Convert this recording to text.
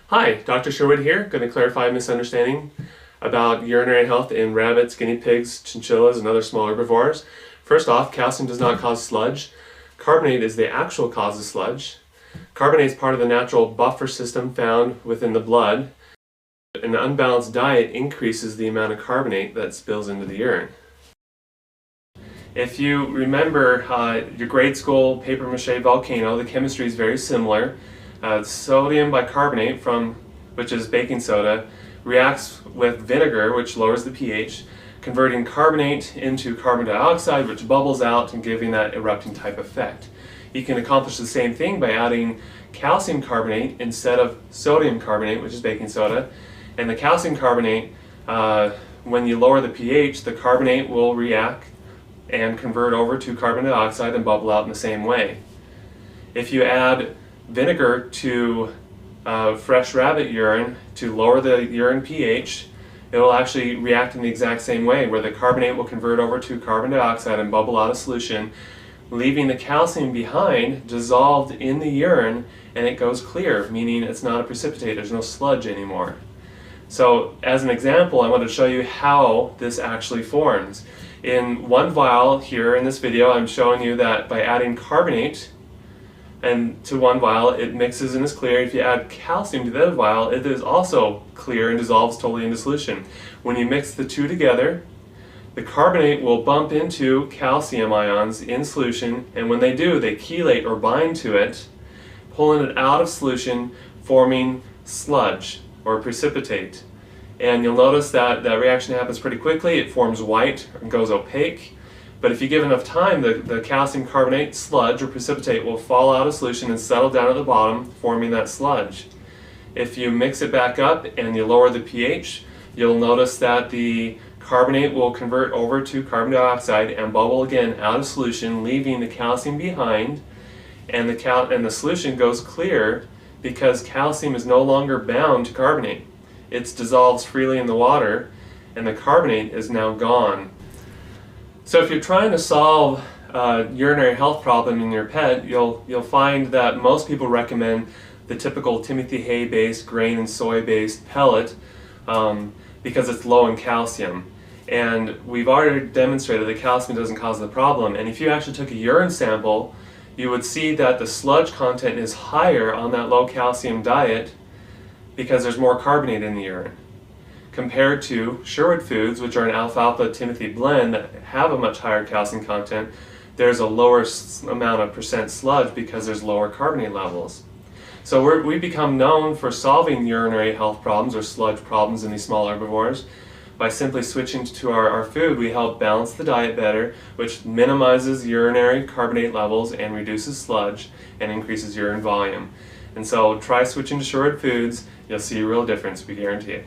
Hi, Dr. Sherwood here, going to clarify a misunderstanding about urinary health in rabbits, guinea pigs, chinchillas, and other small herbivores. First off, calcium does not cause sludge. Carbonate is the actual cause of sludge. Carbonate is part of the natural buffer system found within the blood. An unbalanced diet increases the amount of carbonate that spills into the urine. If you remember your grade school paper mache volcano, the chemistry is very similar. Sodium bicarbonate, which is baking soda, reacts with vinegar, which lowers the pH, converting carbonate into carbon dioxide, which bubbles out and giving that erupting type effect. You can accomplish the same thing by adding calcium carbonate instead of sodium carbonate, which is baking soda. And the calcium carbonate, when you lower the pH, the carbonate will react and convert over to carbon dioxide and bubble out in the same way. If you add vinegar to fresh rabbit urine to lower the urine pH, it will actually react in the exact same way, where the carbonate will convert over to carbon dioxide and bubble out of solution, leaving the calcium behind, dissolved in the urine, and it goes clear, meaning it's not a precipitate, there's no sludge anymore. So as an example, I want to show you how this actually forms. In one vial here in this video, I'm showing you that by adding carbonate and to one vial, it mixes and is clear. If you add calcium to the other vial, it is also clear and dissolves totally into solution. When you mix the two together, the carbonate will bump into calcium ions in solution, and when they do, they chelate or bind to it, pulling it out of solution, forming sludge or precipitate. And you'll notice that that reaction happens pretty quickly. It forms white and goes opaque. But if you give enough time, the calcium carbonate sludge or precipitate will fall out of solution and settle down at the bottom, forming that sludge. If you mix it back up and you lower the pH, you'll notice that the carbonate will convert over to carbon dioxide and bubble again out of solution, leaving the calcium behind, and the solution goes clear because calcium is no longer bound to carbonate. It dissolves freely in the water, and the carbonate is now gone. So if you're trying to solve a urinary health problem in your pet, you'll find that most people recommend the typical Timothy hay-based, grain and soy-based pellet because it's low in calcium. And we've already demonstrated that calcium doesn't cause the problem. And if you actually took a urine sample, you would see that the sludge content is higher on that low calcium diet because there's more carbonate in the urine, compared to Sherwood foods, which are an alfalfa Timothy blend that have a much higher calcium content. There's a lower amount of percent sludge because there's lower carbonate levels. So we become known for solving urinary health problems or sludge problems in these small herbivores. By simply switching to our food, we help balance the diet better, which minimizes urinary carbonate levels and reduces sludge and increases urine volume. And so try switching to Sherwood foods. You'll see a real difference, we guarantee it.